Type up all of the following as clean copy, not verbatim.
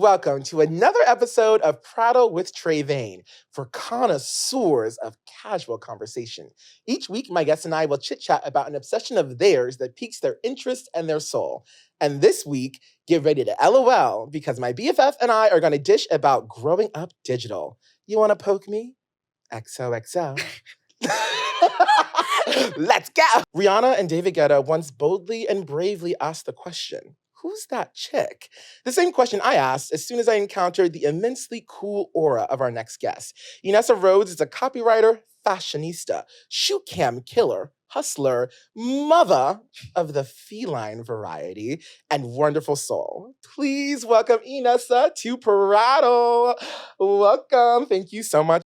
welcome to another episode of Prattle with Tré Vayne for connoisseurs of casual conversation. Each week, my guests and I will chit-chat about an obsession of theirs that piques their interest and their soul. And this week, get ready to LOL because my BFF and I are going to dish about growing up digital. You want to poke me? XOXO. Let's go! Rihanna and David Guetta once boldly and bravely asked the question, who's that chick? The same question I asked as soon as I encountered the immensely cool aura of our next guest. Inessa Rhodes is a copywriter, fashionista, shoe cam killer, hustler, mother of the feline variety, and wonderful soul. Please welcome Inessa to Prattle. Welcome. Thank you so much.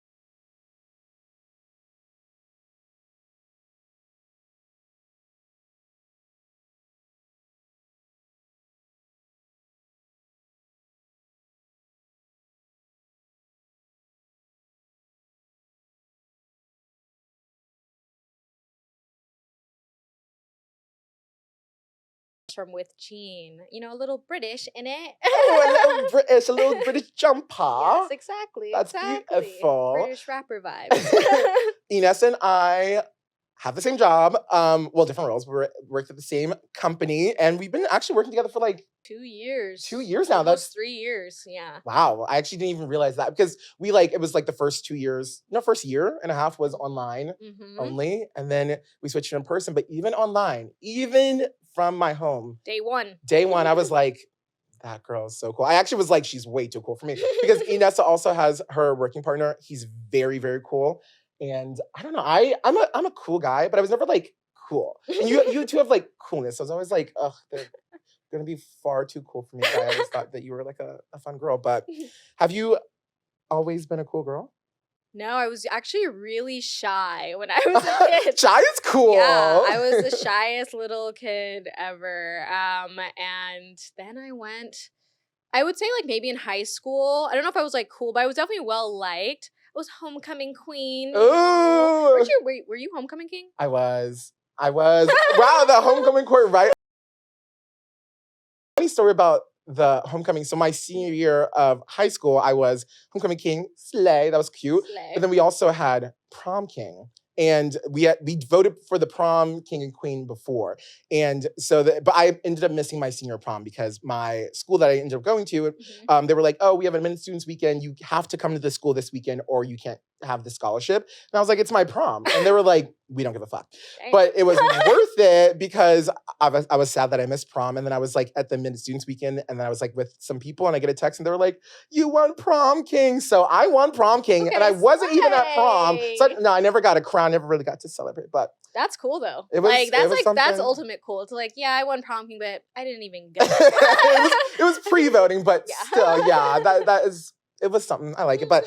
From with Jean, you know, a little British in it. Oh, a little British jumper. Yes, exactly. That's beautiful. British rapper vibes. Inessa and I have the same job. Well, different roles. We worked at the same company, and we've been actually working together for like 2 years. 2 years now. Almost 3 years. Yeah. Wow. I actually didn't even realize that because it was like the first 2 years. No, first year and a half was online only, and then we switched to in person. But even online, even from my home, day one, I was like, that girl is so cool. I actually was like, she's way too cool for me because Inessa also has her working partner. He's very, very cool. And I don't know, I'm a cool guy, but I was never like cool. And you two have like coolness. So I was always like, ugh, they're gonna be far too cool for me. So I always thought that you were like a fun girl. But have you always been a cool girl? No, I was actually really shy when I was a kid. Shy is cool. Yeah, I was the shyest little kid ever. And then I would say like maybe in high school. I don't know if I was like cool, but I was definitely well liked. I was homecoming queen. Ooh. Were you homecoming king? I was. Wow, the homecoming court, right? Funny story about the homecoming. So my senior year of high school, I was homecoming king, slay, that was cute. Slay. But then we also had prom king. And we voted for the prom king and queen before. And so, but I ended up missing my senior prom because my school that I ended up going to, they were like, oh, we have an admitted students weekend. You have to come to the school this weekend or you can't have the scholarship. And I was like, it's my prom. And they were like, we don't give a fuck. Dang. But it was worth it because I was sad that I missed prom. And then I was like at the admitted students weekend and then I was like with some people and I get a text and they were like, you won prom king. So I won prom king and I wasn't even at prom. So no, I never got a crown. Never really got to celebrate, but that's cool though. It was, that's ultimate cool. It's like, yeah, I won prom king, but I didn't even go. it was pre-voting, but still, yeah, it was something. I like it. But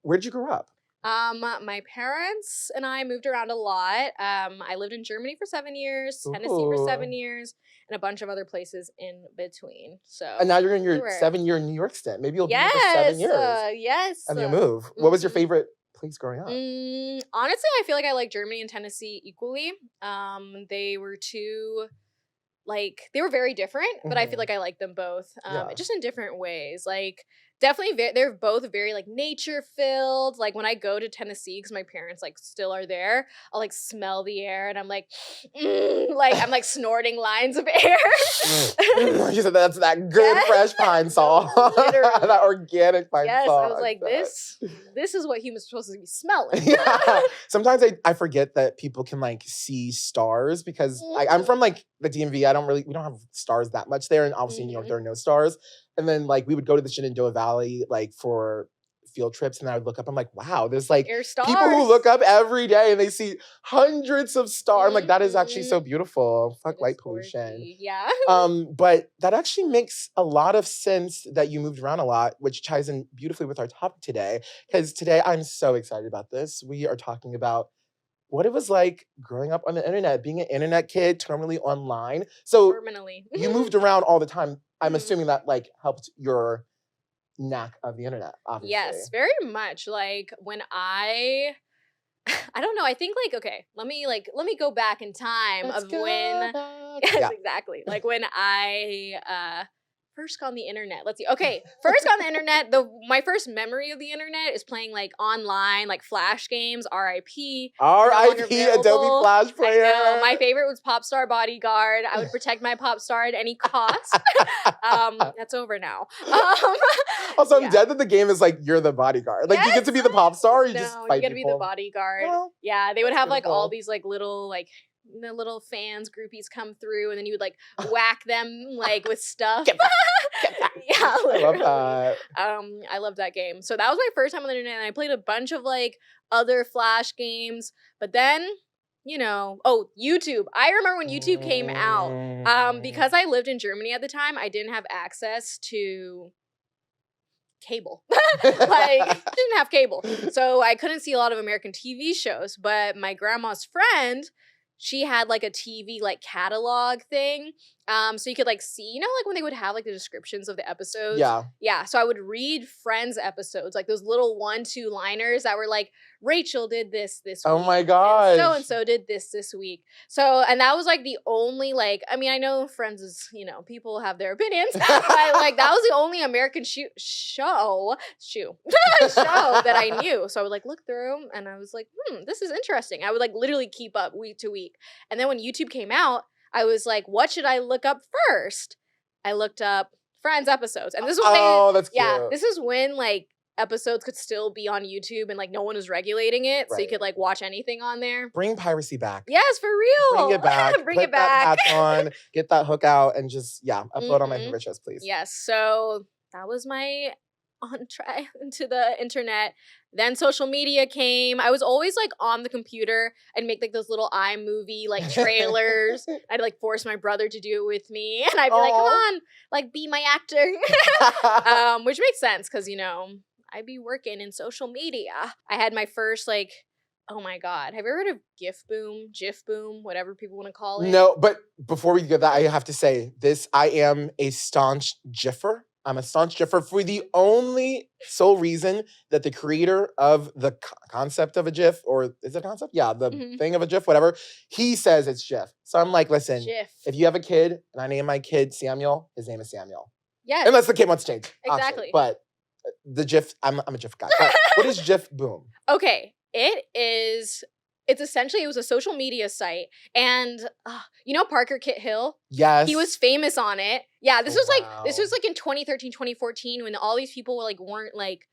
where'd you grow up? My parents and I moved around a lot. I lived in Germany for 7 years, Tennessee for 7 years, and a bunch of other places in between. So and now you're in your 7-year New York stint. Maybe you'll be here for 7 years. Yes. And you'll move. What was your favorite place growing up? Honestly, I feel like I like Germany and Tennessee equally. They were they were very different, but I feel like I like them both, just in different ways. Like, definitely, they're both very like nature filled. Like when I go to Tennessee, because my parents like still are there, I'll like smell the air and I'm like, like I'm like snorting lines of air. You said that's that good fresh pine salt, that organic pine salt. Yes, I was like, this is what humans are supposed to be smelling. Yeah. Sometimes I forget that people can like see stars because I'm from like the DMV. We don't have stars that much there, and obviously in New York there are no stars. And then like we would go to the Shenandoah Valley like for field trips, and I would look up. I'm like, wow, there's like people who look up every day and they see hundreds of stars. I'm like, that is actually so beautiful. Fuck light pollution. Yeah. But that actually makes a lot of sense that you moved around a lot, which ties in beautifully with our topic today. Because today I'm so excited about this. We are talking about what it was like growing up on the internet, being an internet kid, terminally online. So you moved around all the time. I'm assuming that like helped your knack of the internet, obviously. Yes, very much. Like when I don't know, I think like, okay, let me go back in time. Yes, exactly. Like when I first got on the internet? Let's see. Okay, first got on the internet. My first memory of the internet is playing like online, like Flash games. R.I.P. R.I.P. Adobe Flash Player. I know. My favorite was Popstar Bodyguard. I would protect my Popstar at any cost. That's over now. Also, I'm dead that the game is like you're the bodyguard. Like you get to be the pop star. Or you just fight you get to people. be the bodyguard. Well, yeah, they would have like cool. all these like little like the little fans groupies come through, and then you would like whack them like with stuff. Get back. Yeah, literally. I love that. I love that game. So that was my first time on the internet, and I played a bunch of like other Flash games. But then, YouTube. I remember when YouTube came out. Because I lived in Germany at the time, I didn't have access to cable. Didn't have cable. So I couldn't see a lot of American TV shows. But my grandma's friend, she had like a TV like catalog thing. So you could like see, like when they would have like the descriptions of the episodes. Yeah. Yeah. So I would read Friends episodes, like those little 1-2 liners that were like, Rachel did this week. Oh my gosh. So-and-so did this week. So, and that was like the only like, I mean, I know Friends is, people have their opinions, but like that was the only American show that I knew. So I would like look through and I was like, this is interesting. I would like literally keep up week to week. And then when YouTube came out, I was like, what should I look up first? I looked up Friends episodes. And this was that's cute. Yeah, this is when like episodes could still be on YouTube and like no one was regulating it. So you could like watch anything on there. Bring piracy back. Yes, for real. Bring it back. Bring it back. Put that patch on, get that hook out, and just, upload on my favorite shows, please. Yes, so that was my entree into the internet. Then social media came. I was always like on the computer and make like those little iMovie like trailers. I'd like force my brother to do it with me, and I'd be like, "Come on, like be my actor," which makes sense because I'd be working in social media. I had my first like, oh my God, have you ever heard of GIF boom, whatever people want to call it? No, but before we get that, I have to say this: I am a staunch GIFer. I'm a staunch GIFer for the only sole reason that the creator of the concept of a GIF, or is it a concept? Yeah, the thing of a GIF, whatever, he says it's GIF. So I'm like, listen, GIF. If you have a kid, and I name my kid Samuel, his name is Samuel. Yes. Unless the kid wants to change. Exactly. Actually. But the GIF, I'm a GIF guy. But what is GIF boom? Okay, it's essentially, it was a social media site, and Parker Kit Hill? Yes. He was famous on it. Yeah, this was like in 2013, 2014 when all these people weren't like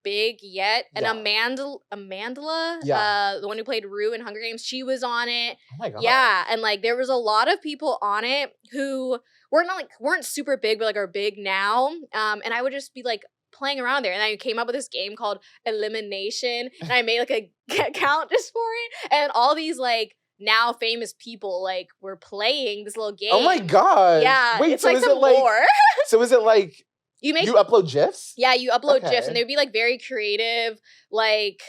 big yet. And Amandla, the one who played Rue in Hunger Games, she was on it. Oh my God. Yeah, and like there was a lot of people on it who weren't super big, but like are big now. And I would just be like playing around there, and I came up with this game called Elimination, and I made like a account just for it, and all these like now famous people like were playing this little game. Oh my God. Yeah. Wait, it's so like is some it like lore. So is it like you upload GIFs? Yeah, you upload Okay. GIFs, and they'd be like very creative, like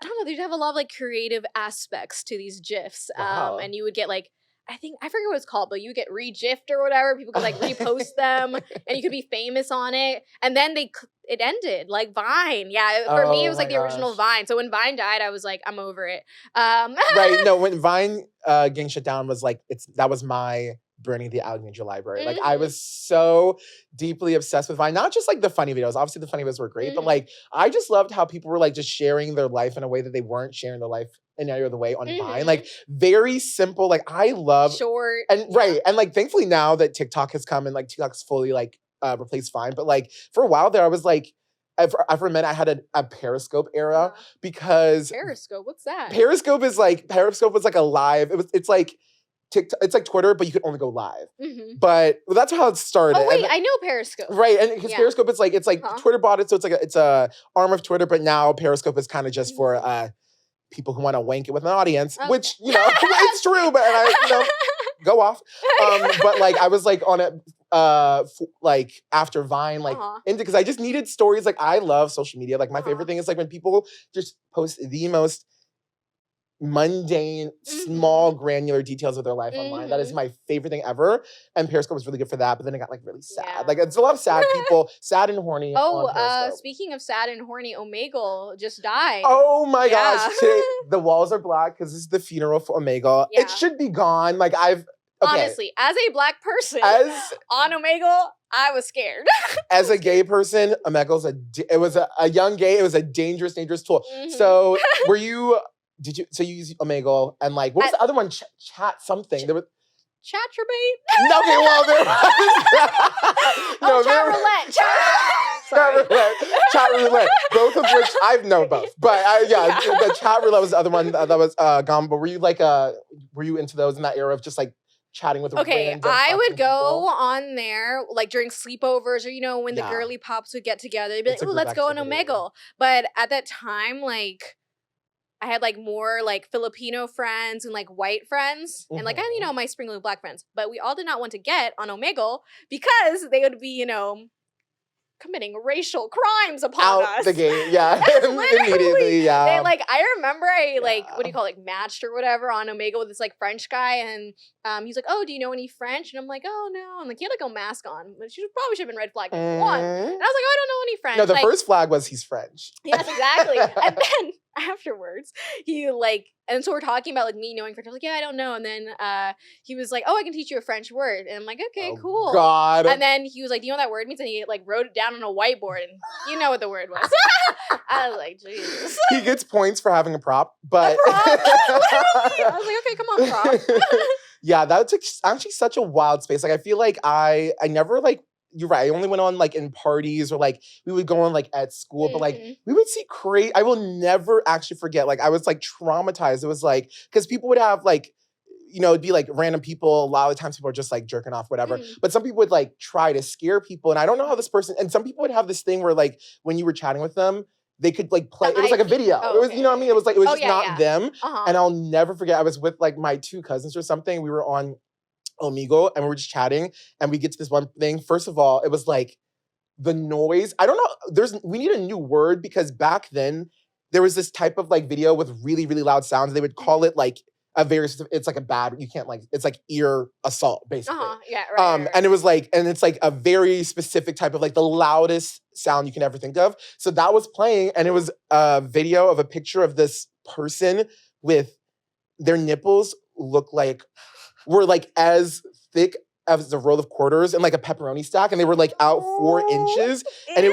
I don't know, they'd have a lot of like creative aspects to these GIFs. Wow. And you would get like I forget what it's called, but you get re-GIFed or whatever. People could like repost them, and you could be famous on it. And then it ended like Vine. Yeah, for me it was like the original Vine. So when Vine died, I was like, I'm over it. Right. No, when Vine getting shut down was like that was my burning the Alexandria Library. Like I was so deeply obsessed with Vine. Not just like the funny videos. Obviously the funny videos were great, but like I just loved how people were like just sharing their life in a way that they weren't sharing their life in any other way on Vine. Like very simple. Like I love short. And right. And like thankfully now that TikTok has come and like TikTok's fully like replaced Vine. But like for a while there I was like for a minute I had a Periscope era because Periscope, what's that? Periscope was like a live. It's like TikTok, it's like Twitter, but you could only go live. But that's how it started. Oh wait, I know Periscope. Right, and because Periscope, it's like Twitter bought it, so it's a arm of Twitter. But now Periscope is kind of just for people who want to wank it with an audience, which it's true. But and I go off. But like I was like on it like after Vine, like into because I just needed stories. Like I love social media. Like my favorite thing is like when people just post the most mundane, small, granular details of their life online. That is my favorite thing ever. And Periscope was really good for that. But then it got like really sad. Yeah. Like it's a lot of sad people, sad and horny. Speaking of sad and horny, Omegle just died. Oh my gosh. Today, the walls are black because this is the funeral for Omegle. Yeah. It should be gone. Like honestly, as a black person on Omegle, I was scared. As a gay person, Omegle's it was a young gay. It was a dangerous tool. So you use Omegle and like, what was the other one? Chat something. There was Chat Vayne? No, okay, well, there was. Chat roulette. Chat roulette. Both of which I've known both. But the chat roulette was the other one that was gone. But were you like were you into those in that era of just like chatting with random I would go on there like during sleepovers or when the girly pops would get together. They'd be like, "Oh, let's go on Omegle." But at that time, like I had like more like Filipino friends and like white friends and like I my Spring Blue Black friends, but we all did not want to get on Omegle because they would be committing racial crimes upon us. The gate, yeah. Immediately, yeah. They I remember I what do you call it, matched or whatever on Omegle with this like French guy, and he's like, "Oh, do you know any French?" And I'm like, "Oh no." I'm like, he had like a mask on, but she probably should have been red flag one. And I was like, "Oh, I don't know any French." No, the first flag was he's French. Yes, exactly. And then afterwards, he and so we're talking about like me knowing French. I was like, "Yeah, I don't know." And then he was like, "Oh, I can teach you a French word." And I'm like, "Okay, cool." God. And then he was like, "Do you know what that word means?" And he like wrote it down on a whiteboard, and you know what the word was. I was like, Jesus. He gets points for having a prop, but I was like, "Okay, come on, prop." Yeah, that's actually such a wild space. Like I feel like I never like. You're right. I only went on like in parties or like we would go on like at school, but like we would see crazy. I will never actually forget. Like I was like traumatized. It was like because people would have like, it'd be like random people. A lot of the times people are just like jerking off, whatever. But some people would like try to scare people, and I don't know how this person. And some people would have this thing where like when you were chatting with them, they could like play. It was like a video. It was, you know what I mean? It was like just not them. And I'll never forget. I was with like my two cousins or something. We were on Omegle and we were just chatting and we get to this one thing. First of all, it was like the noise. I don't know. We need a new word because back then there was this type of like video with really, really loud sounds. They would call it like it's like a bad, you can't like, it's like ear assault basically. Yeah, right. And it was like, and it's like a very specific type of like the loudest sound you can ever think of. So that was playing and it was a video of a picture of this person with their nipples were like as thick as the roll of quarters and like a pepperoni stack, and they were like out 4 inches, and it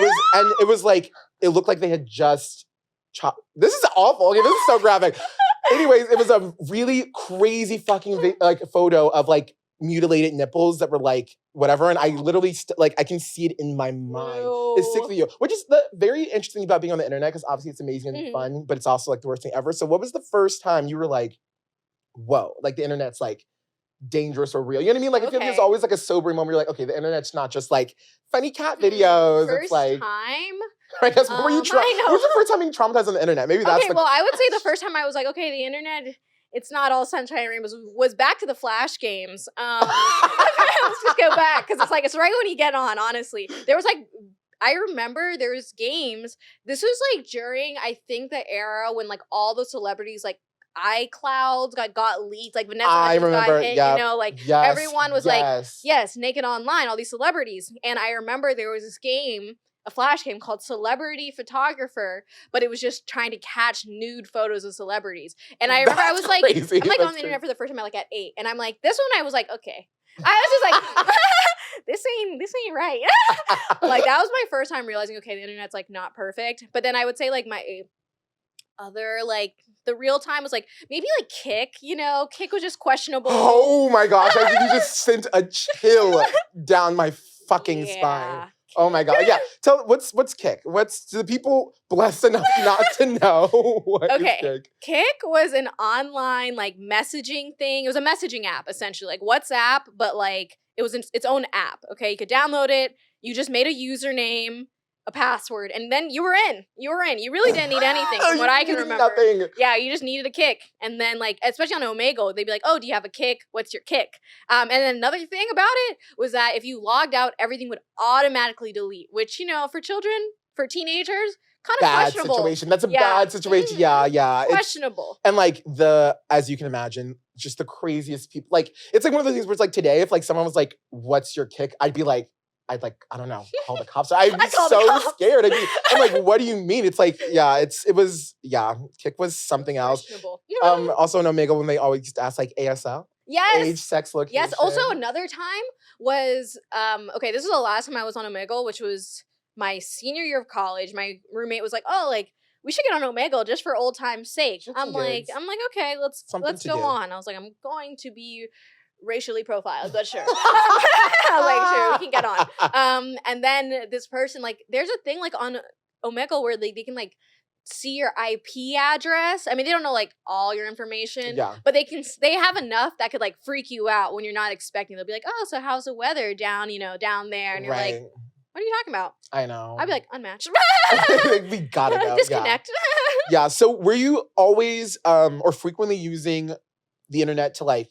was like it looked like they had just chopped. This is awful. Okay, this is so graphic. Anyways, it was a really crazy fucking like photo of like mutilated nipples that were like whatever, and I literally I can see it in my mind. It's sick video, which is the very interesting about being on the internet because obviously it's amazing and fun, but it's also like the worst thing ever. So, what was the first time you were like, "Whoa!" Like the internet's like dangerous or real. You know what I mean? Like I feel like there's always like a sobering moment where you're like, okay, the internet's not just like funny cat videos. First it's like time. I guess what were you what was the first time being traumatized on the internet? Maybe that's well, I would say the first time I was like, okay, the internet, it's not all sunshine and rainbows, was back to the Flash games. Let's just go back because it's like it's right when you get on, honestly. There was like I remember there was games. This was like during I think the era when like all the celebrities like iClouds got leaked, like Vanessa Hudgens got hit, everyone was like, yes, naked online, all these celebrities. And I remember there was this game, a Flash game called Celebrity Photographer, but it was just trying to catch nude photos of celebrities. And I remember I was like, I'm like on the internet for the first time, like at 8. And I'm like, this one I was like, okay. I was just like, this ain't right. Like that was my first time realizing, okay, the internet's like not perfect. But then I would say like my other like the real time was like maybe like Kik, Kik was just questionable. Oh my gosh, you just sent a chill down my fucking spine. Oh my god. Yeah. Tell what's Kik? Do the people blessed enough not to know what is Kik? Kik was an online like messaging thing. It was a messaging app essentially, like WhatsApp, but like it was its own app. Okay, you could download it. You just made a username, a password, and then you were in. You really didn't need anything from what I can remember. Nothing. Yeah, you just needed a Kik. And then like, especially on Omegle, they'd be like, oh, do you have a Kik? What's your Kik? And then another thing about it was that if you logged out, everything would automatically delete, which, for children, for teenagers, kind of bad questionable. Situation. That's a bad situation. Yeah. Questionable. And like as you can imagine, just the craziest people. Like, it's like one of those things where it's like today, if like someone was like, what's your Kik? I'd I don't know, call the cops. I'd be so scared. I'm like, what do you mean? It's like, Kik was something else. Questionable. Also in Omegle when they always used to ask like ASL. Yes. age, sex, location. Yes. Also, another time was okay. This was the last time I was on Omegle, which was my senior year of college. My roommate was like, "Oh, like we should get on Omegle just for old time's sake." I'm like, okay, let's go on. I was like, I'm going to be racially profiled, but sure. I was like, sure, we can get on. And then this person, like, there's a thing like on Omegle where they can like see your IP address. I mean, they don't know like all your information, but they have enough that could like freak you out when you're not expecting. They'll be like, "Oh, so how's the weather down, down there?" And you're like, "What are you talking about?" I know. I'd be like, "Unmatched." We gotta go. Disconnect. Yeah. So were you always or frequently using the internet to like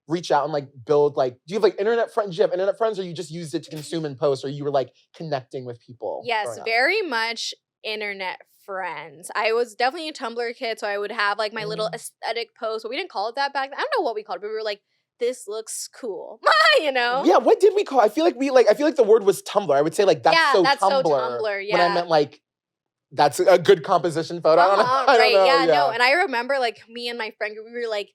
reach out and like build like, do you have like internet friends? Do you have internet friends, or you just used it to consume and post, or you were like connecting with people? Yes, very much internet friends. I was definitely a Tumblr kid, so I would have like my little aesthetic post, but we didn't call it that back then. I don't know what we called it, but we were like, this looks cool. Yeah, what did we call it? I feel like the word was Tumblr. I would say like that's so Tumblr. Yeah. When I meant like that's a good composition photo. I don't know. No. And I remember like me and my friend group, we were like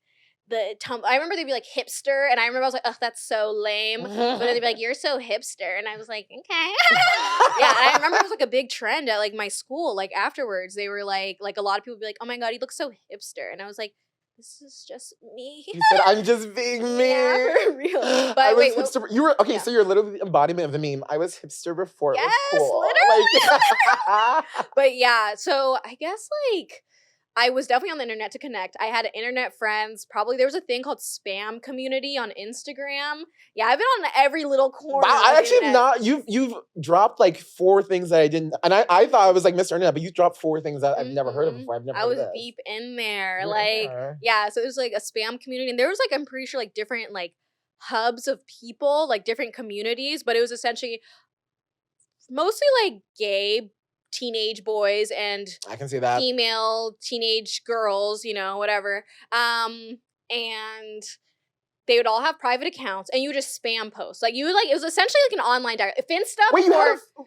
I remember they'd be like hipster, and I remember I was like, oh, that's so lame. But then they'd be like, you're so hipster, and I was like, okay. Yeah, and I remember it was like a big trend at like my school. Like afterwards, they were like a lot of people would be like, oh my god, you look so hipster, and I was like, this is just me. You said I'm just being me. Yeah, for real. But I was wait, hipster. You were okay. Yeah. So you're literally the embodiment of the meme. I was hipster before it was cool. Literally. Like, but yeah, so I guess like I was definitely on the internet to connect. I had internet friends. Probably there was a thing called spam community on Instagram. Yeah, I've been on every little corner. Wow, I actually have not. You've dropped like 4 things that I didn't, and I thought I was like Mr. Internet, but you dropped 4 things that I've never heard of before. I was deep in there. Yeah, so it was like a spam community, and there was like I'm pretty sure like different like hubs of people, like different communities, but it was essentially mostly like gay teenage boys and I can see that female teenage girls, whatever. And they would all have private accounts, and you would just spam post. Like you would like it was essentially like an online diary. Finsta. Wait,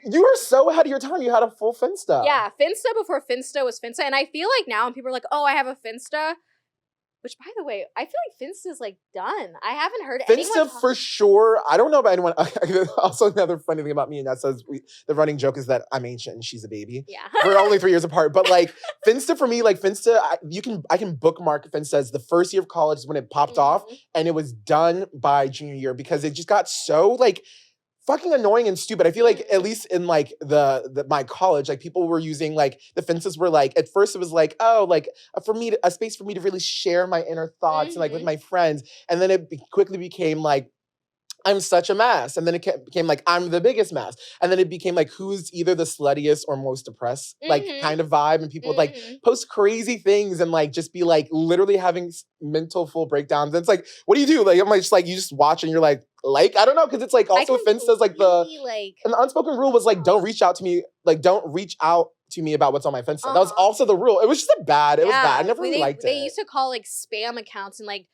you were so ahead of your time. You had a full Finsta. Yeah, Finsta before Finsta was Finsta, and I feel like now when people are like, "Oh, I have a Finsta." Which, by the way, I feel like Finsta's like done. I haven't heard Finsta for sure. I don't know about anyone. Also, another funny thing about me and that says the running joke is that I'm ancient and she's a baby. Yeah, we're only 3 years apart. But like Finsta for me, like Finsta, I can bookmark Finsta as the first year of college is when it popped off, and it was done by junior year because it just got so like fucking annoying and stupid. I feel like at least in like my college, like people were using like the Finstas were like at first it was like, oh, like a space for me to really share my inner thoughts and like with my friends, and then it quickly became like I'm such a mess, and then it became like I'm the biggest mess, and then it became like who's either the sluttiest or most depressed like kind of vibe, and people would like post crazy things and like just be like literally having mental full breakdowns. And it's like, what do you do? Like I'm like just like you just watch and you're like I don't know, because it's like also Finsta's like and the unspoken rule was like don't reach out to me about what's on my Finsta. That was also the rule. It was just bad. It was bad. I never really liked it. They used to call like spam accounts in like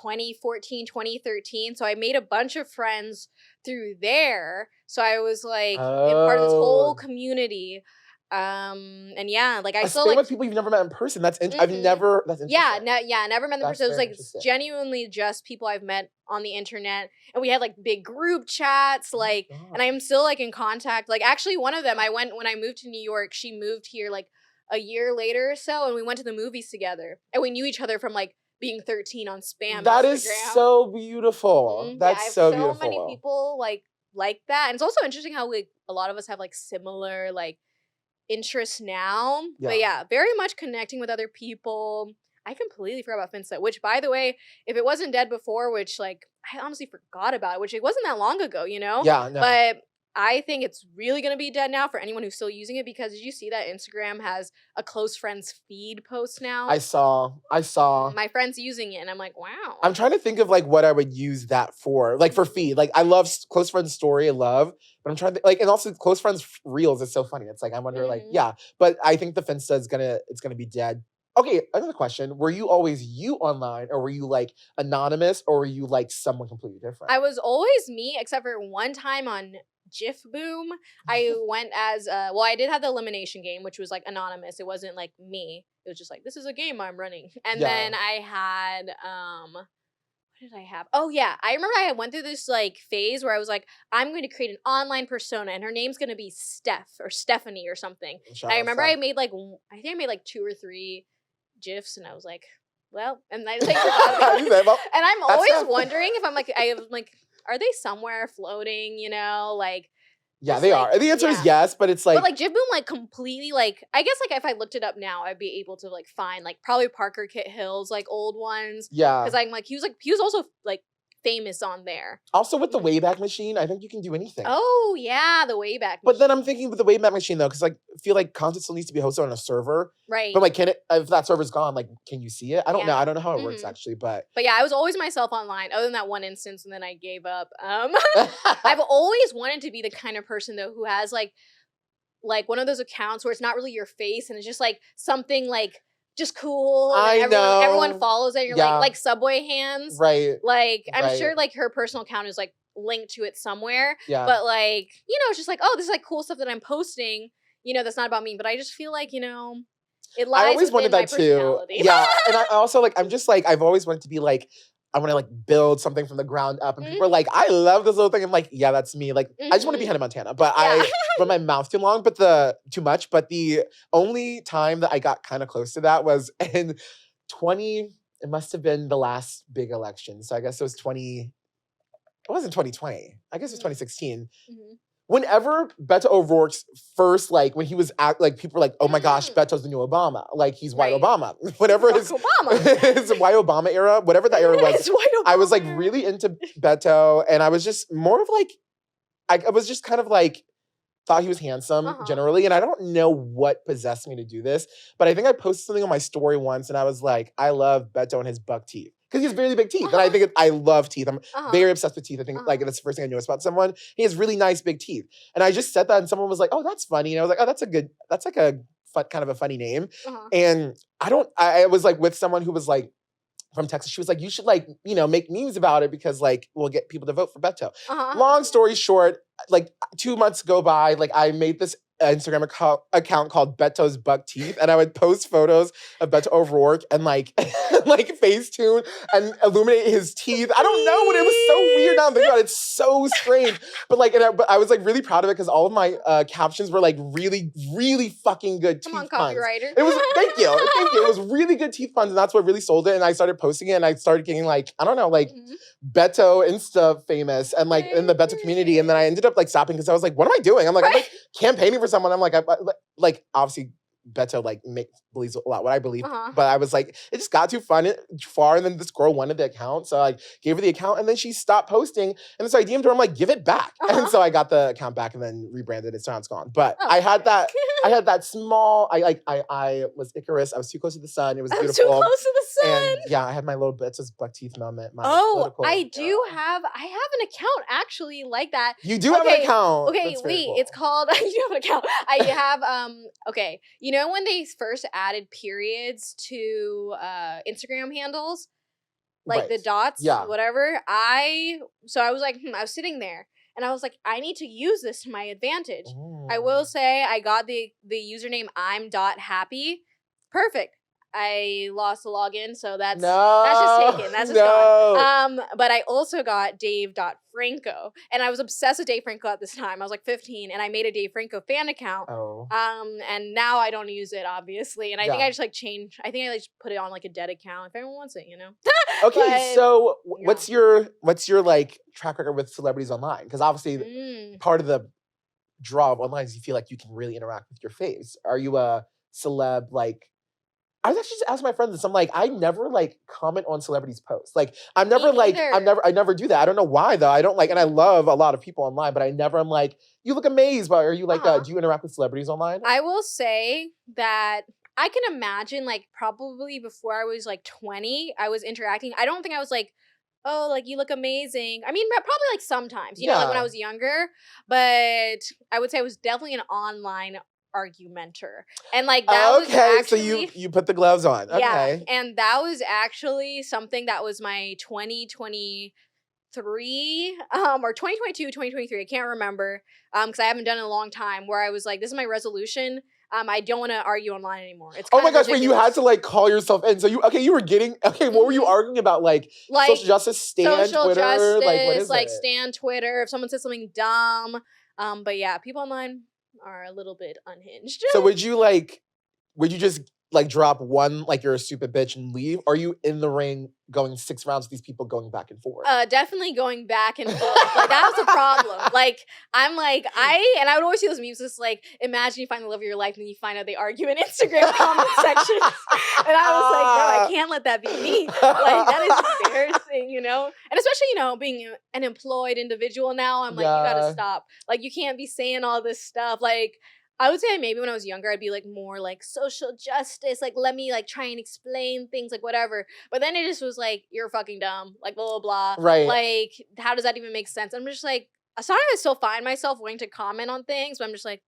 2014, 2013. So I made a bunch of friends through there. So I was like in part of this whole community. And yeah, like I still like with people you've never met in person. That's that's interesting. Never met them in person. It was like genuinely just people I've met on the internet, and we had like big group chats, like, and I'm still like in contact. Like actually, one of them when I moved to New York, she moved here like a year later or so, and we went to the movies together, and we knew each other from like being 13 on spam. That Instagram. Is so beautiful. That's so beautiful. So many people like that, and it's also interesting how like a lot of us have like similar like interests now. Yeah. But yeah, very much connecting with other people. I completely forgot about Finsta, which by the way, if it wasn't dead before, which like I honestly forgot about it, which it wasn't that long ago, Yeah, no. But I think it's really going to be dead now for anyone who's still using it, because did you see that Instagram has a close friends feed post now? I saw. My friends using it, and I'm like, wow. I'm trying to think of like what I would use that for. Like for feed. Like I love close friends story, but I'm trying to like, and also close friends reels is so funny. It's like I wonder like, yeah, but I think the Finsta is gonna be dead. Okay, another question. Were you always you online, or were you like anonymous, or were you like someone completely different? I was always me, except for one time on GIF Boom. I went as I did have the elimination game, which was like anonymous. It wasn't like me. It was just like, this is a game I'm running. And then I had what what did I have? Oh yeah, I remember I went through this like phase where I was like, I'm going to create an online persona, and her name's going to be Steph or Stephanie or something. And I remember I made like, I think I made like 2 or 3 GIFs, and I was like, well, and I like forgot about it. And I'm always wondering if I'm like, are they somewhere floating? You know, like. Yeah, they are. The answer is yes, but it's like. But like Jib Boom, like completely, like I guess like if I looked it up now, I'd be able to like find like probably Parker Kit Hill's like old ones. Yeah. Because I'm like he was also like famous on there. Also with the Wayback Machine, I think you can do anything. Oh yeah, the Wayback Machine. But then I'm thinking with the Wayback Machine though, because like I feel like content still needs to be hosted on a server. Right. But like, can it? If that server's gone, like, can you see it? I don't know. I don't know how it works actually, but yeah, I was always myself online, other than that one instance, and then I gave up. I've always wanted to be the kind of person though who has like one of those accounts where it's not really your face and it's just like something like. Just cool. And everyone follows it. And you're like Subway hands. Right. Like I'm sure like her personal account is like linked to it somewhere. Yeah. But like, you know, it's just like, oh, this is like cool stuff that I'm posting, you know, that's not about me. But I just feel like, you know, it lies I always wanted that too. Yeah. And I also like, I'm just like, I've always wanted to be like, I want to like build something from the ground up. And people are like, I love this little thing. I'm like, yeah, that's me. Like, I just want to be Hannah Montana, but I run my mouth too long, too much. But the only time that I got kind of close to that was in it must have been the last big election. So I guess it was it wasn't 2020. I guess it was 2016. Whenever Beto O'Rourke's first, like, when he was like, people were like, oh my gosh, Beto's the new Obama. Like, he's white Obama. Whatever his white Obama era, whatever that era was, I was, like, really into Beto. And I was just more of, like, I was just kind of, like, thought he was handsome, generally. And I don't know what possessed me to do this. But I think I posted something on my story once, and I was like, I love Beto and his buck teeth. Because he has really big teeth. And I think I love teeth. I'm very obsessed with teeth. I think like that's the first thing I noticed about someone. He has really nice big teeth. And I just said that and someone was like, oh, that's funny. And I was like, oh, that's like a kind of a funny name. And I was like with someone who was like from Texas. She was like, you should like, you know, make memes about it because like we'll get people to vote for Beto. Long story short, like 2 months go by, like I made this Instagram account called Beto's Buck Teeth, and I would post photos of Beto O'Rourke and like like Facetune and illuminate his teeth. I don't know, but it was so weird now I'm thinking about it. It's so strange. But like, but I was like really proud of it because all of my captions were like really, really fucking good teeth puns. Copywriter. It was thank you. It was really good teeth puns, and that's what really sold it. And I started posting it, and I started getting like, I don't know, like Beto Insta famous and like in the Beto community. And then I ended up like stopping because I was like, what am I doing? I'm like campaigning for someone. I'm like obviously Beto like believes a lot what I believe, but I was like, it just got too far, and then this girl wanted the account, so I gave her the account, and then she stopped posting, and then so I DM'd her, I'm like, give it back, and so I got the account back and then rebranded it, so now it's gone. But I had that small, I was Icarus, I was too close to the sun, it was beautiful. Too close to the sun. And yeah, I had my little Beto's buck teeth moment. I have an account actually like that. You do have an account. Okay, wait, cool. It's called, you do have an account. I have, okay, you know when they first added periods to Instagram handles? Like the dots, whatever. I was like, I was sitting there and I was like, I need to use this to my advantage. I will say I got the username I'm.happy. Perfect. I lost the login, so that's just taken. That's just gone. But I also got Dave.Franco, and I was obsessed with Dave Franco at this time. I was like 15, and I made a Dave Franco fan account. And now I don't use it, obviously. And I think I just like changed. I think I like just put it on like a dead account if anyone wants it, you know. Okay, so what's your like track record with celebrities online? Because obviously part of the draw of online is you feel like you can really interact with your faves. Are you a celeb like? I was actually just asking my friends this. I'm like, I never like comment on celebrities' posts. Like, I'm never like, I never do that. I don't know why though. I don't like, and I love a lot of people online, but I never am like, you look amazed. But are you like, do you interact with celebrities online? I will say that I can imagine like probably before I was like 20, I was interacting. I don't think I was like, oh, like you look amazing. I mean, probably like sometimes, you know, like when I was younger. But I would say I was definitely an online argumenter, and like that was actually, so you put the gloves on. Okay. And that was actually something that was my 2020 or 2022, 2023. I can't remember because I haven't done it in a long time, where I was like, this is my resolution. I don't want to argue online anymore. It's oh my gosh, ridiculous. wait, you had to like call yourself in. So you were getting, okay, what were you arguing about? Like social justice, stand social Twitter? Justice, like what is like it? stand Twitter, if someone says something dumb. But yeah, people online are a little bit unhinged. So would you just like drop one, like you're a stupid bitch and leave? Or are you in the ring going 6 rounds with these people going back and forth? Definitely going back and forth. Like that was a problem. Like I'm like, I would always see those memes just like, imagine you find the love of your life and then you find out they argue in Instagram comment sections. And I was like, no, I can't let that be me. Like that is embarrassing, you know? And especially, you know, being an employed individual now, I'm like, you gotta stop. Like you can't be saying all this stuff. Like I would say maybe when I was younger, I'd be like more like social justice, like let me like try and explain things, like whatever. But then it just was like, you're fucking dumb, like blah, blah, blah. Right. Like, how does that even make sense? I'm just like, sometimes I still find myself wanting to comment on things, but I'm just like,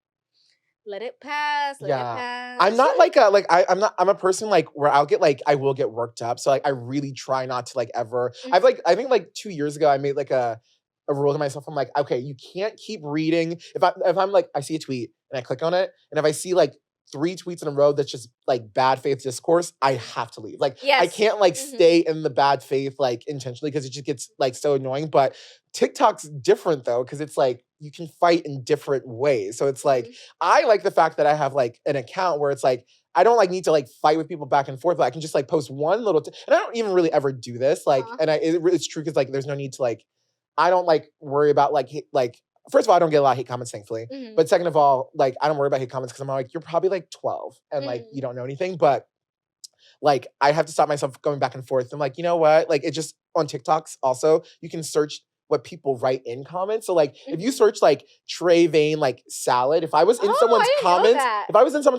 let it pass, let it pass. I'm not like I'm a person like where I will get worked up. So like I really try not to like ever. I think like 2 years ago I made like a rule to myself. I'm like, okay, you can't keep reading. If I'm like, I see a tweet and I click on it, and if I see like 3 tweets in a row that's just like bad faith discourse, I have to leave. Like I can't like stay in the bad faith like intentionally, because it just gets like so annoying. But TikTok's different though, because it's like you can fight in different ways. So it's like I like the fact that I have like an account where it's like I don't like need to like fight with people back and forth, but I can just like post one little and I don't even really ever do this. Like and it's true, because like there's no need to like, I don't like worry about like first of all, I don't get a lot of hate comments, thankfully. But second of all, like I don't worry about hate comments because I'm like, you're probably like 12 and like you don't know anything. But like I have to stop myself going back and forth. I'm like, you know what? Like it just on TikToks also, you can search what people write in comments. So like if you search like Tré Vayne like salad, if I was in someone's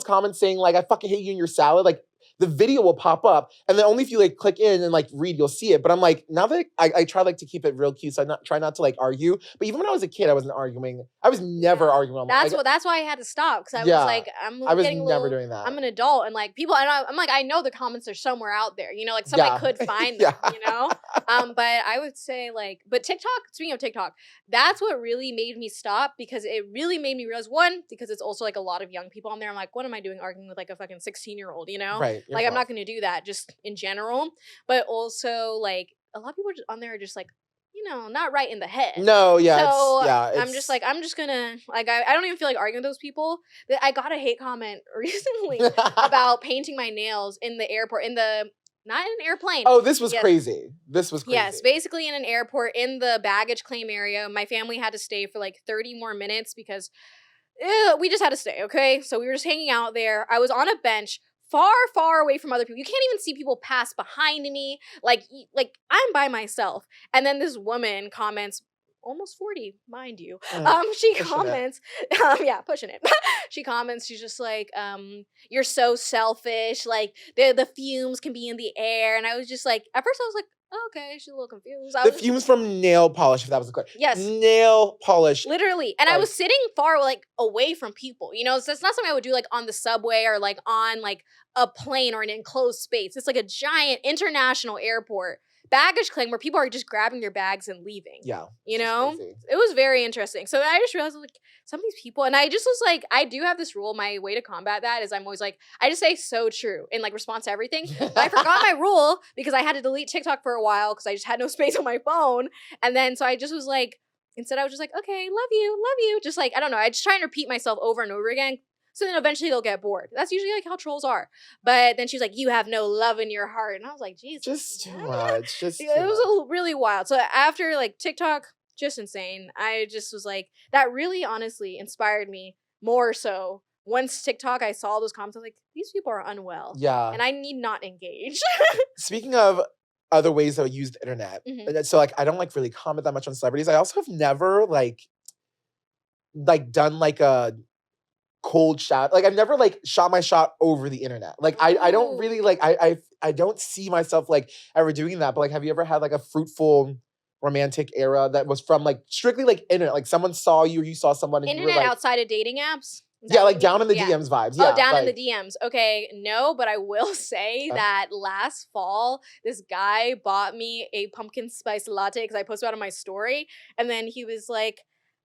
comments saying like I fucking hate you and your salad, like the video will pop up, and then only if you like click in and like read, you'll see it. But I'm like, now that I try like to keep it real cute, so I try not to like argue. But even when I was a kid, I wasn't arguing. I was never arguing. That's why I had to stop, because I was like, I was never doing that. I'm an adult, and like people, and I'm like, I know the comments are somewhere out there, you know, like somebody could find them, you know. But I would say like, but TikTok. Speaking of TikTok, that's what really made me stop, because it really made me realize, one, because it's also like a lot of young people on there. I'm like, what am I doing arguing with like a fucking 16-year-old, you know? Right. Like I'm not going to do that just in general, but also like a lot of people on there are just like, you know, not right in the head. No, yeah. So I'm just like, I'm just gonna like, I don't even feel like arguing with those people. I got a hate comment recently about painting my nails in the airport, not in an airplane. Oh, this was crazy. This was crazy. Yes, basically in an airport in the baggage claim area. My family had to stay for like 30 more minutes because we just had to stay, okay? So we were just hanging out there. I was on a bench far, far away from other people. You can't even see people pass behind me. Like I'm by myself. And then this woman comments, almost 40, mind you. She comments, pushing it. She comments, she's just like, you're so selfish. Like the fumes can be in the air. And I was just like, at first I was like, oh, okay, she's a little confused. The fumes from nail polish, if that was the question. Yes. Nail polish. Literally. And I was sitting far like away from people, you know, so it's not something I would do like on the subway or like on like a plane or an enclosed space. It's like a giant international airport baggage claim where people are just grabbing their bags and leaving. Yeah. You know? It was very interesting. So I just realized like some of these people, and I just was like, I do have this rule. My way to combat that is I'm always like, I just say so true in like response to everything. But I forgot my rule because I had to delete TikTok for a while because I just had no space on my phone. And then so I just was like, instead I was just like, okay, love you. Just like, I don't know. I just try and repeat myself over and over again. So then eventually they'll get bored. That's usually like how trolls are. But then she was like, you have no love in your heart. And I was like, Jesus. Just too much. It was really wild. So after like TikTok, just insane. I just was like, that really honestly inspired me more so. Once TikTok, I saw those comments, I was like, these people are unwell. Yeah. And I need not engage. Speaking of other ways that I use the internet. So like, I don't like really comment that much on celebrities. I also have never like done like a cold shot. Like I've never like shot my shot over the internet. Like I don't really like, I don't see myself like ever doing that. But like, have you ever had like a fruitful romantic era that was from like strictly like internet? Like someone saw you or you saw someone. And internet you were, like, outside of dating apps? Yeah, like down in the DMs vibes. Yeah, oh, down in the DMs. Okay, no, but I will say that last fall, this guy bought me a pumpkin spice latte because I posted about it on my story. And then he was like,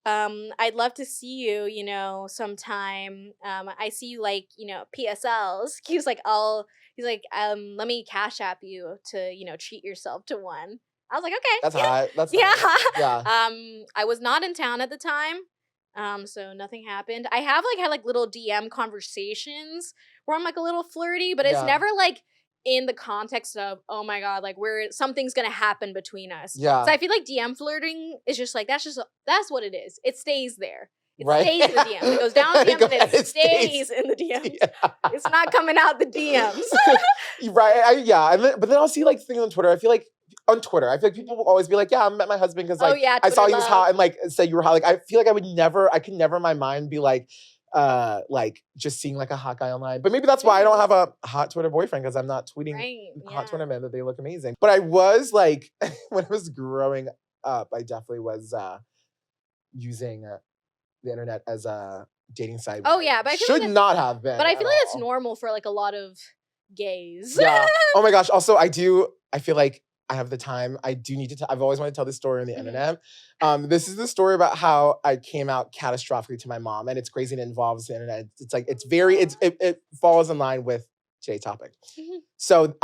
I'd love to see you, you know, sometime. I see you like, you know, PSLs. He was like, let me cash app you to, you know, treat yourself to one. I was like, okay. That's hot. That's hot. Yeah. I was not in town at the time. So nothing happened. I have like had like little DM conversations where I'm like a little flirty, but it's never like in the context of, oh my God, like something's gonna happen between us. Yeah. So I feel like DM flirting is just like, that's what it is. It stays there. It right. stays in the DMs. It goes down the DMs and it stays in the DMs. Yeah. It's not coming out the DMs. right. But then I'll see like things on Twitter. I feel like on Twitter, I feel like people will always be like, yeah, I met my husband because like I saw he was hot and like said you were hot. Like I feel like I could never in my mind be like just seeing like a hot guy online. But maybe that's why I don't have a hot Twitter boyfriend, because I'm not tweeting hot Twitter men that they look amazing. But I was like, when I was growing up, I definitely was using the internet as a dating site. Oh yeah, but I feel should not have been. But I feel like that's normal for like a lot of gays. Yeah. Oh my gosh. Also, I feel like I have the time. I do need to I've always wanted to tell this story on the internet. This is the story about how I came out catastrophically to my mom, and it's crazy and it involves the internet. It's like, it falls in line with today's topic. So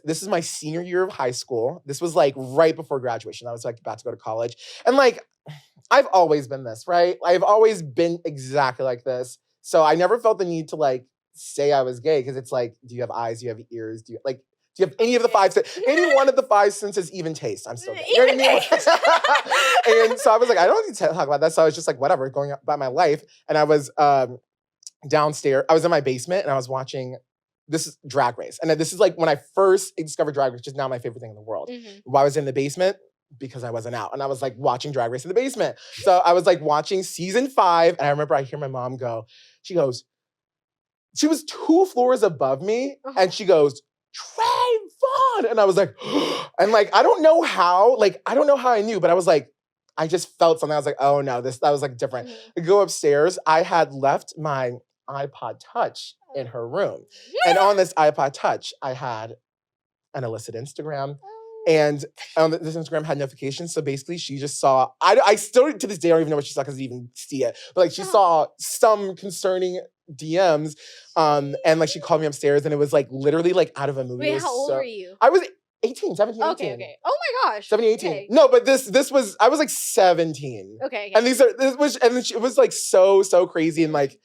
this is my senior year of high school. This was like right before graduation. I was like about to go to college. And like, I've always been this, right? I've always been exactly like this. So I never felt the need to like say I was gay, because it's like, do you have eyes? Do you have ears? Do you have any of the five any one of the five senses, even taste? I'm still gay. You know what I mean? And so I was like, I don't need to talk about that. So I was just like, whatever, going about my life. And I was downstairs. I was in my basement and I was watching, this is Drag Race. And this is like when I first discovered Drag Race, which is now my favorite thing in the world. Why I was in the basement? Because I wasn't out. And I was like watching Drag Race in the basement. So I was like watching season 5. And I remember I hear my mom go, she was 2 floors above me. And she goes, Tré Vayne. And I was like, and like, I don't know how I knew, but I was like, I just felt something. I was like, oh no, that was like different. I go upstairs. I had left my iPod Touch in her room. And on this iPod Touch, I had an illicit Instagram. And this Instagram had notifications. So basically she just saw, I still to this day don't even know what she saw because I didn't even see it. But like she saw some concerning DMs. And like she called me upstairs and it was like literally like out of a movie. Wait, how old were you? I was 17, 18. Okay. Oh my gosh. 17, 18. Okay. No, but this was, I was like 17. Okay. And it was like so crazy. And like,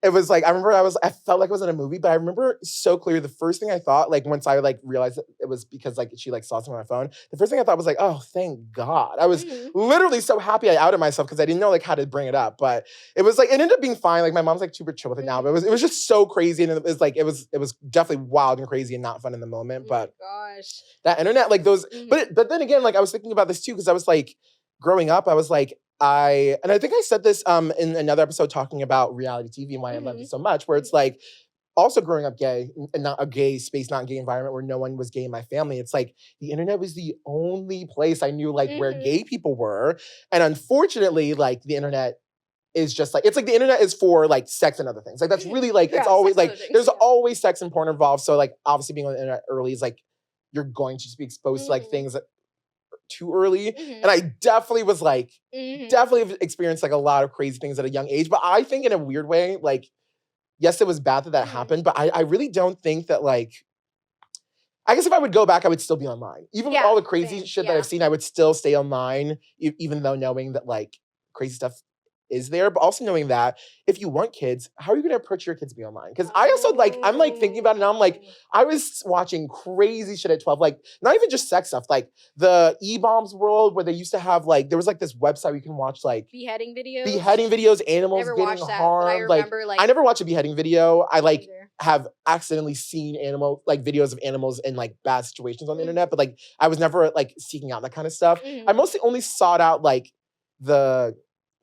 it was like, I felt like I was in a movie, but I remember so clear. The first thing I thought, like once I like realized that it was because like she like saw something on my phone, the first thing I thought was like, oh, thank God. I was literally so happy I outed myself because I didn't know like how to bring it up. But it was like, it ended up being fine. Like my mom's like super chill with it now, but it was just so crazy. And it was like, it was definitely wild and crazy and not fun in the moment. But gosh, that internet, like those, but then again, like I was thinking about this too, because I was like, growing up, I was like, I think I said this in another episode talking about reality TV and why I loved it so much, where it's like also growing up gay and not a gay space, not a gay environment where no one was gay in my family. It's like the internet was the only place I knew like where gay people were. And unfortunately, like the internet is just like, it's like the internet is for like sex and other things. Like that's really like, it's always like, there's always sex and porn involved. So like obviously being on the internet early is like, you're going to just be exposed to like things that too early. And I definitely was like, definitely experienced like a lot of crazy things at a young age. But I think in a weird way, like, yes, it was bad that happened, but I really don't think that like, I guess if I would go back, I would still be online. Even with all the crazy shit that I've seen, I would still stay online, even though knowing that like crazy stuff is there, but also knowing that if you want kids, how are you going to approach your kids to be online? Because I also like, I'm like thinking about it now, I'm like, I was watching crazy shit at 12, like not even just sex stuff, like the E-Bombs world where they used to have like, there was like this website where you can watch like beheading videos, animals never getting watched that, harmed. but I remember, like I never watched a beheading video. I like have accidentally seen videos of animals in like bad situations on the internet, but like I was never like seeking out that kind of stuff. I mostly only sought out like the